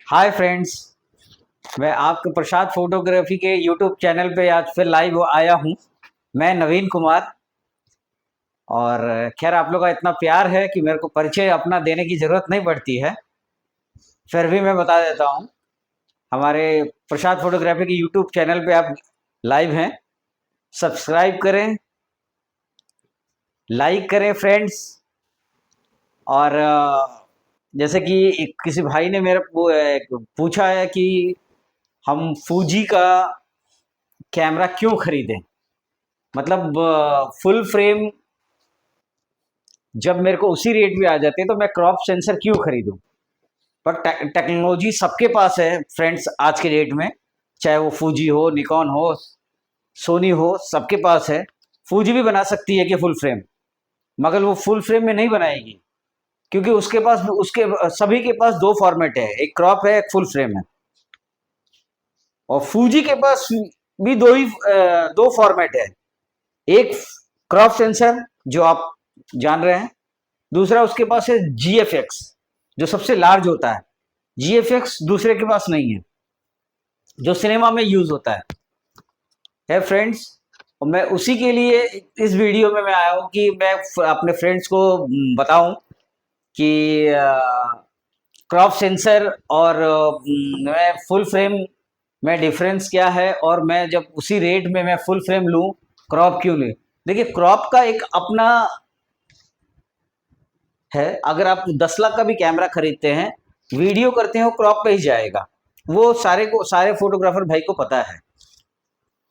Hi friends. मैं आपके प्रसाद photography के यूट्यूब चैनल पे आज फिर लाइव आया हूँ। मैं नवीन कुमार। और खैर आप लोग का इतना प्यार है कि मेरे को परिचय अपना देने की ज़रूरत नहीं पड़ती है। फिर भी मैं बता देता हूँ। हमारे प्रसाद फोटोग्राफी के यूट्यूब चैनल पे आप लाइव हैं। सब्सक्राइब करें, लाइक करें फ्रेंड्स। और जैसे कि किसी भाई ने मेरे पूछा है कि हम फूजी का कैमरा क्यों खरीदें। मतलब फुल फ्रेम जब मेरे को उसी रेट में आ जाते हैं तो मैं क्रॉप सेंसर क्यों खरीदूं। पर टेक्नोलॉजी सबके पास है फ्रेंड्स आज के डेट में। चाहे वो फूजी हो, निकॉन हो, सोनी हो, सबके पास है। फूजी भी बना सकती है कि फुल फ्रेम, मगर वो फुल फ्रेम में नहीं बनाएगी, क्योंकि उसके पास उसके सभी के पास दो फॉर्मेट है, एक क्रॉप है, एक फुल फ्रेम है। और फूजी के पास भी दो फॉर्मेट है। एक क्रॉप सेंसर जो आप जान रहे हैं, दूसरा उसके पास है जीएफएक्स, जो सबसे लार्ज होता है। जीएफएक्स दूसरे के पास नहीं है, जो सिनेमा में यूज होता है फ्रेंड्स। और मैं उसी के लिए इस वीडियो में मैं आया हूँ कि मैं अपने फ्रेंड्स को बताऊं कि क्रॉप सेंसर और मैं फुल फ्रेम में डिफरेंस क्या है, और मैं जब उसी रेट में मैं फुल फ्रेम लूं, क्रॉप क्यों लूं। देखिए, क्रॉप का एक अपना है। अगर आप 10 लाख का भी कैमरा खरीदते हैं, वीडियो करते हैं, वो क्रॉप पे ही जाएगा। वो सारे फोटोग्राफर भाई को पता है।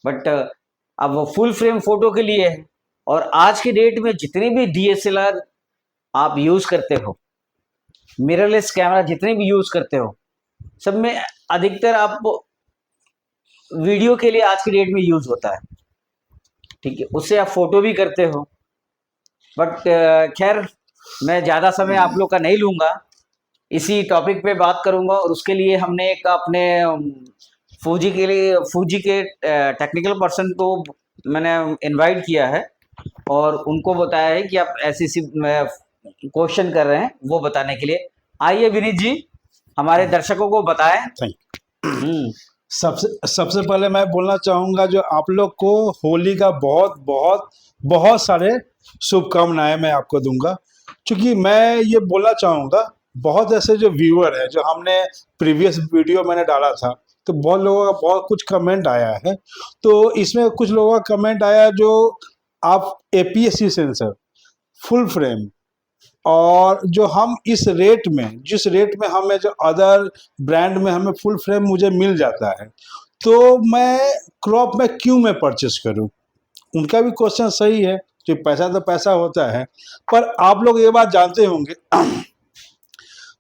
बट अब वो फुल फ्रेम फोटो के लिए है। और आज के डेट में जितनी भी डीएसएलआर आप यूज करते हो, मिररलेस कैमरा जितने भी यूज करते हो, सब में अधिकतर आप वीडियो के लिए आज के डेट में यूज होता है। ठीक है, उससे आप फोटो भी करते हो। बट खैर, मैं ज़्यादा समय आप लोग का नहीं लूँगा, इसी टॉपिक पे बात करूँगा। और उसके लिए हमने एक अपने फूजी के टेक्निकल पर्सन को मैंने इनवाइट किया है, और उनको बताया है कि आप ऐसी सी क्वेश्चन कर रहे हैं, वो बताने के लिए। आइए विनीत जी, हमारे दर्शकों को बताएं। सबसे सबसे पहले मैं बोलना चाहूँगा, जो आप लोग को होली का बहुत बहुत बहुत सारे शुभकामनाएं मैं आपको दूंगा। क्योंकि मैं ये बोलना चाहूँगा, बहुत ऐसे जो व्यूअर है, जो हमने प्रीवियस वीडियो मैंने डाला था, तो बहुत लोगों का बहुत कुछ कमेंट आया है। तो इसमें कुछ लोगों का कमेंट आया जो आप एपीएससी सेंसर फुल फ्रेम, और जो हम इस रेट में, जिस रेट में हमें जो अदर ब्रांड में हमें फुल फ्रेम मुझे मिल जाता है, तो मैं क्रॉप में क्यों मैं परचेस करूं। उनका भी क्वेश्चन सही है, कि पैसा तो पैसा होता है। पर आप लोग ये बात जानते होंगे,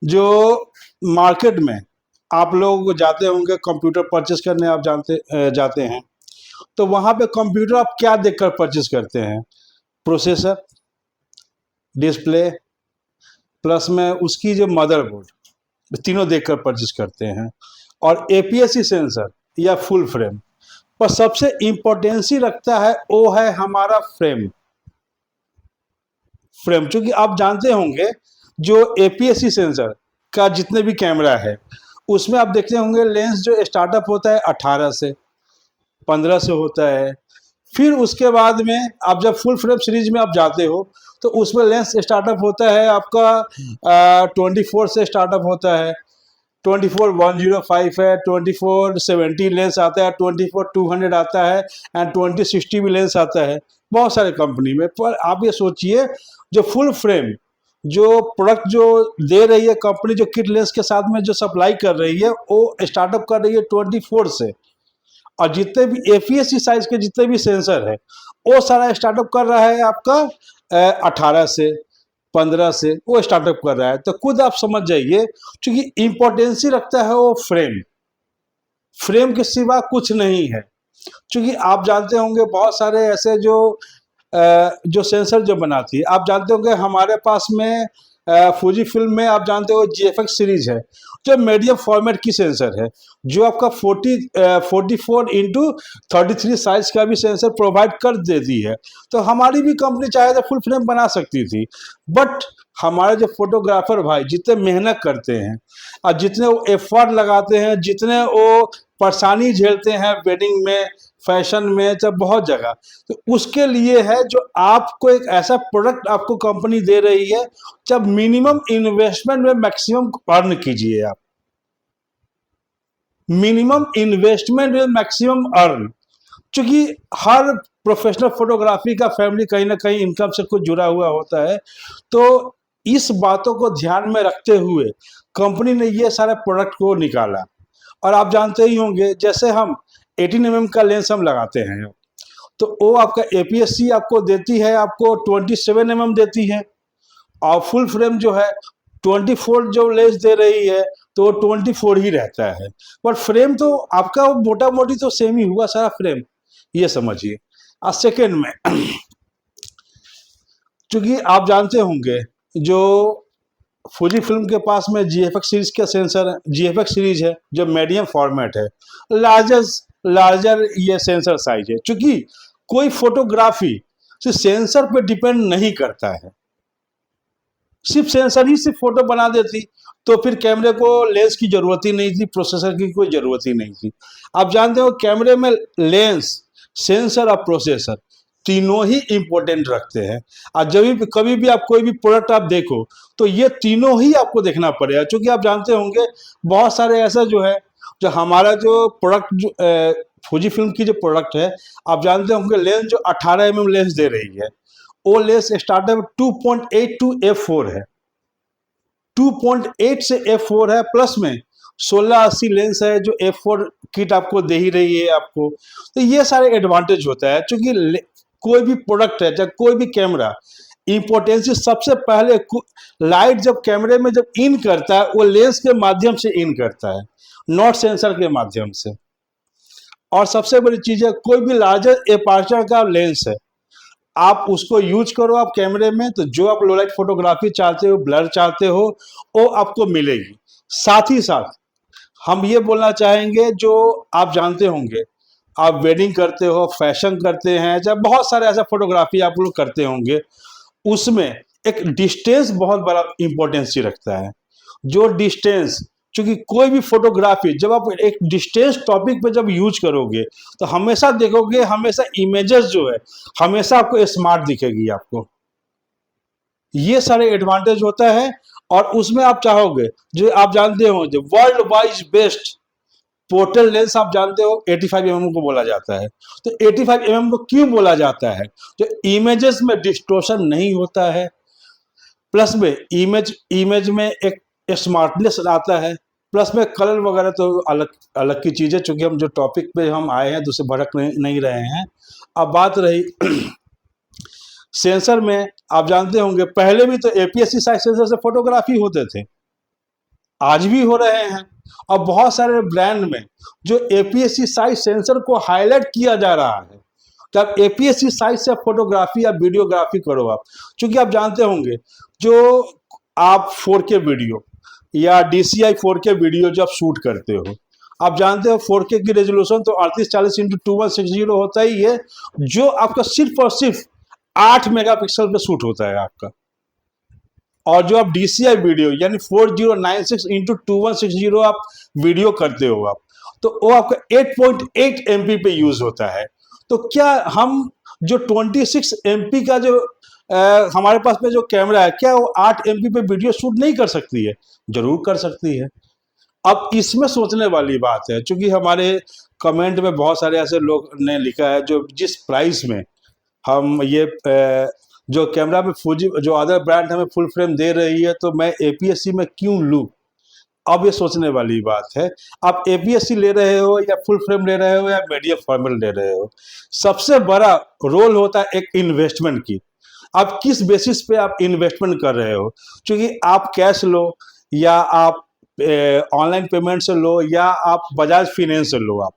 जो मार्केट में आप लोग जाते होंगे कंप्यूटर परचेस करने, आप जाते हैं, तो वहां पे कंप्यूटर आप क्या देखकर परचेस करते हैं? प्रोसेसर, डिस्प्ले, प्लस में उसकी जो मदरबोर्ड, तीनों देखकर परचेस करते हैं। और एपीएससी सेंसर या फुल फ्रेम पर सबसे इंपॉर्टेंसी रखता है, वो है हमारा फ्रेम। क्योंकि आप जानते होंगे, जो एपीएससी सेंसर का जितने भी कैमरा है, उसमें आप देखते होंगे लेंस जो स्टार्टअप होता है 18 से 15 से होता है। फिर उसके बाद में आप जब फुल फ्रेम सीरीज में आप जाते हो, तो उसमें लेंस स्टार्टअप होता है आपका 24 से स्टार्टअप होता है। 24-105 है, 24-70 लेंस आता है, 24-200 आता है, एंड 20-60 भी लेंस आता है बहुत सारे कंपनी में। पर आप ये सोचिए, जो फुल फ्रेम जो प्रोडक्ट जो दे रही है कंपनी, जो किट लेंस के साथ में जो सप्लाई कर रही है, वो स्टार्टअप कर रही है 24 से। और जितने भी एपीएससी साइज के जितने भी सेंसर है, वो सारा स्टार्टअप कर रहा है आपका 18 से 15 से वो स्टार्टअप कर रहा है। तो खुद आप समझ जाइए, क्योंकि इंपॉर्टेंसी रखता है वो फ्रेम के सिवा कुछ नहीं है। क्योंकि आप जानते होंगे, बहुत सारे ऐसे जो सेंसर जो बनाती है, आप जानते होंगे हमारे पास में फूजी फिल्म में आप जानते हो जीएफएक्स सीरीज है। जो मीडियम फॉर्मेट की सेंसर है, जो आपका 44x33 साइज का भी सेंसर प्रोवाइड कर देती है। तो हमारी भी कंपनी चाहे तो फुल फ्रेम बना सकती थी, बट हमारे जो फोटोग्राफर भाई जितने मेहनत करते हैं और जितने वो एफर्ट लगाते हैं, जितने वो परेशानी झेलते हैं वेडिंग में, फैशन में, जब बहुत जगह, तो उसके लिए है जो आपको एक ऐसा प्रोडक्ट आपको कंपनी दे रही है, जब मिनिमम इन्वेस्टमेंट में मैक्सिमम अर्न कीजिए आप, मिनिमम इन्वेस्टमेंट में मैक्सिमम अर्न। क्योंकि हर प्रोफेशनल फोटोग्राफी का फैमिली कहीं ना कहीं इनकम से कुछ जुड़ा हुआ होता है, तो इस बातों को ध्यान में रखते हुए कंपनी ने ये सारे प्रोडक्ट को निकाला। और आप जानते ही होंगे, जैसे हम 18 mm का लेंस हम लगाते हैं, तो वो आपका APS-C आपको देती है, आपको 27 mm देती है, और फुल फ्रेम जो है 24 जो लेंस दे रही है, तो 24 ही रहता है। पर फ्रेम तो आपका मोटा मोटी तो सेम ही हुआ सारा फ्रेम, ये समझिए। और सेकेंड में चूंकि आप जानते होंगे, जो फुजी फिल्म के पास में GFX सीरीज का सेंसर, GFX सीरीज है जो मीडियम फॉर्मेट है, लार्जर ये सेंसर साइज है। चूंकि कोई फोटोग्राफी सिर्फ सेंसर पे डिपेंड नहीं करता है, सिर्फ सेंसर ही सिर्फ फोटो बना देती तो फिर कैमरे को लेंस की जरूरत ही नहीं थी, प्रोसेसर की कोई जरूरत ही नहीं थी। आप जानते हो कैमरे में लेंस, सेंसर और प्रोसेसर तीनों ही इंपॉर्टेंट रखते हैं। और जब भी कभी भी आप कोई भी प्रोडक्ट आप देखो तो ये तीनों ही आपको देखना पड़ेगा। क्योंकि आप जानते होंगे बहुत सारे ऐसा जो है, जो हमारा जो प्रोडक्ट जो फुजी फिल्म की जो प्रोडक्ट है, आप जानते होंगे लेंस जो 18 mm लेंस दे रही है, वो लेंस स्टार्टअप 2.8 टू f4 है, 2.8 से f4 है, प्लस में 1680 लेंस है जो f4 किट आपको दे ही रही है आपको। तो ये सारे एडवांटेज होता है। क्योंकि कोई भी प्रोडक्ट है, चाहे कोई भी कैमरा, इंपॉर्टेंसी सबसे पहले लाइट जब कैमरे में जब इन करता है, वो लेंस के माध्यम से इन करता है, नॉट सेंसर के माध्यम से। और सबसे बड़ी चीज है, कोई भी लार्जर एपर्चर का लेंस है, आप उसको यूज करो आप कैमरे में, तो जो आप लो लाइट फोटोग्राफी चाहते हो, ब्लर चाहते हो, वो आपको मिलेगी। साथ ही साथ हम ये बोलना चाहेंगे, जो आप जानते होंगे, आप वेडिंग करते हो, फैशन करते हैं, जब बहुत सारे ऐसा फोटोग्राफी आप लोग करते होंगे, उसमें एक डिस्टेंस बहुत बड़ा इंपॉर्टेंस रखता है। जो डिस्टेंस, क्योंकि कोई भी फोटोग्राफी जब आप एक डिस्टेंस टॉपिक पे जब यूज करोगे, तो हमेशा देखोगे, हमेशा इमेजेस जो है हमेशा आपको स्मार्ट दिखेगी आपको। ये सारे एडवांटेज होता है। और उसमें आप चाहोगे, जो आप जानते हो, जो world wise best portal lens आप जानते हो 85 mm को बोला जाता है। तो 85 mm को क्यों बोला जाता है? जो इमेजेस में डिस्टोर्शन नहीं होता है, प्लस में इमेज में एक स्मार्टनेस आता है, प्लस में कलर वगैरह तो अलग अलग की चीज़ है। चूंकि हम जो टॉपिक पे हम आए हैं दूसरे भटक नहीं रहे हैं। अब बात रही सेंसर में, आप जानते होंगे पहले भी तो APS-C साइज सेंसर से फोटोग्राफी होते थे, आज भी हो रहे हैं। और बहुत सारे ब्रांड में जो APS-C साइज सेंसर को हाईलाइट किया जा रहा है, तब APS-C साइज से फोटोग्राफी या वीडियोग्राफी करो आप। क्योंकि आप जानते होंगे, जो आप 4K वीडियो या DCI 4K वीडियो जब शूट करते हो, आप जानते हो 4K की रेजोल्यूशन तो 3840x2160 होता ही है, जो आपका सिर्फ और सिर्फ 8 मेगापिक्सल पे शूट होता है आपका। और जो आप DCI वीडियो यानी 4096x2160 आप वीडियो करते हो आप, तो वो आपका 8.8 MP पे यूज होता है। तो क्या हम जो 26 MP का जो हमारे पास में जो कैमरा है, क्या वो 8 MP पे वीडियो शूट नहीं कर सकती है? जरूर कर सकती है। अब इसमें सोचने वाली बात है, क्योंकि हमारे कमेंट में बहुत सारे ऐसे लोग ने लिखा है, जो जिस प्राइस में हम ये जो कैमरा में फुजी जो अदर ब्रांड हमें फुल फ्रेम दे रही है, तो मैं APS-C में क्यों लूँ? अब ये सोचने वाली बात है। आप APS-C ले रहे हो या फुल फ्रेम ले रहे हो या मीडियम फॉर्मेट ले रहे हो, सबसे बड़ा रोल होता है एक इन्वेस्टमेंट की। आप किस बेसिस पे आप इन्वेस्टमेंट कर रहे हो? क्योंकि आप कैश लो, या आप ऑनलाइन पेमेंट से लो, या आप बजाज फाइनेंस से लो, आप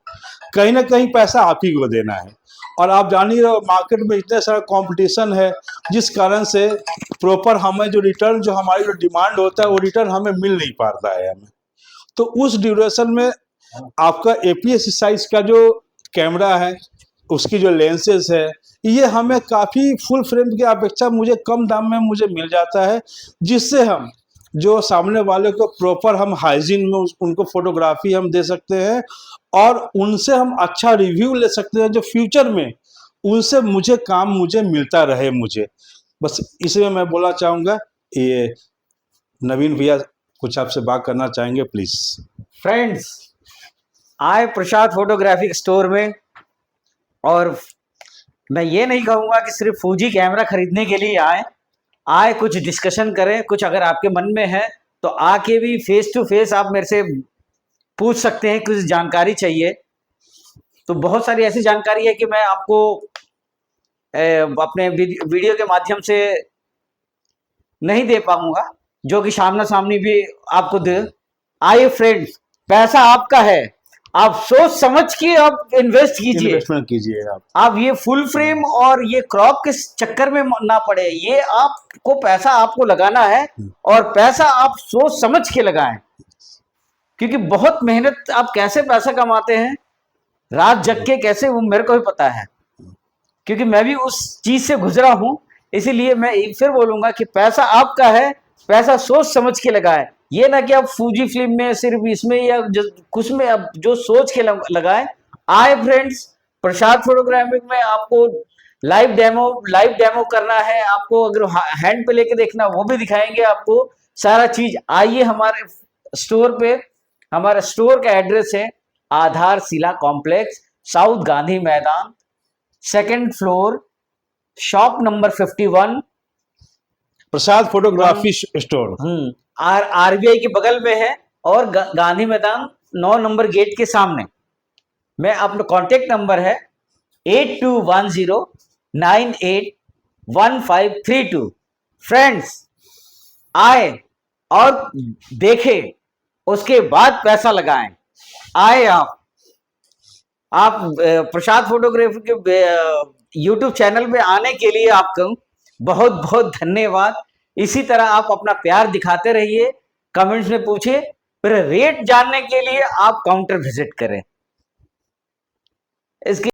कहीं ना कहीं पैसा आप ही को देना है। और आप जान ही रहो, मार्केट में इतना सारा कंपटीशन है, जिस कारण से प्रॉपर हमें जो रिटर्न, जो हमारी जो डिमांड होता है, वो रिटर्न हमें मिल नहीं पाता है हमें। तो उस ड्यूरेशन में आपका APS साइज का जो कैमरा है, उसकी जो लेंसेज है, ये हमें काफ़ी फुल फ्रेम की अपेक्षा मुझे कम दाम में मुझे मिल जाता है, जिससे हम जो सामने वाले को प्रॉपर हम हाइजीन में उनको फोटोग्राफी हम दे सकते हैं और उनसे हम अच्छा रिव्यू ले सकते हैं, जो फ्यूचर में उनसे मुझे मिलता रहे मुझे। बस इसमें मैं बोलना चाहूँगा। ये नवीन भैया कुछ आपसे बात करना चाहेंगे, प्लीज। फ्रेंड्स, आए प्रसाद फोटोग्राफी स्टोर में, और मैं ये नहीं कहूँगा कि सिर्फ फूजी कैमरा खरीदने के लिए आए कुछ डिस्कशन करें। कुछ अगर आपके मन में है तो आके भी फेस टू फेस आप मेरे से पूछ सकते हैं, कुछ जानकारी चाहिए तो बहुत सारी ऐसी जानकारी है कि मैं आपको अपने वीडियो के माध्यम से नहीं दे पाऊंगा, जो कि सामना सामनी भी आपको दे। आइए फ्रेंड्स, पैसा आपका है, आप सोच समझ के आप इन्वेस्टमेंट कीजिए आप ये फुल फ्रेम और ये क्रॉप के चक्कर में ना पड़े। ये आपको पैसा आपको लगाना है और पैसा आप सोच समझ के लगाएं, क्योंकि बहुत मेहनत, आप कैसे पैसा कमाते हैं रात जग के कैसे, वो मेरे को भी पता है, क्योंकि मैं भी उस चीज से गुजरा हूं। इसीलिए मैं फिर बोलूंगा कि पैसा आपका है, पैसा सोच समझ के लगाए। ये ना कि आप फूजी फिल्म में सिर्फ इसमें या कुछ में आप जो सोच के लगाए। आए फ्रेंड्स, प्रसाद फोटोग्राफी में आपको लाइव डेमो करना है, आपको अगर हैंड पे लेके देखना वो भी दिखाएंगे आपको सारा चीज। आइए हमारे स्टोर पे। हमारे स्टोर का एड्रेस है आधारशिला कॉम्प्लेक्स, साउथ गांधी मैदान, 2nd फ्लोर, शॉप नंबर 51, प्रसाद फोटोग्राफी स्टोर। RBI के बगल में है और गांधी मैदान 9 नंबर गेट के सामने। मैं अपना कॉन्टेक्ट नंबर है 8210981532। फ्रेंड्स, आए और देखें, उसके बाद पैसा लगाएं। आए आप प्रसाद फोटोग्राफी के YouTube चैनल पे आने के लिए आपको बहुत बहुत धन्यवाद। इसी तरह आप अपना प्यार दिखाते रहिए, कमेंट्स में पूछिए, फिर रेट जानने के लिए आप काउंटर विजिट करें। इसकी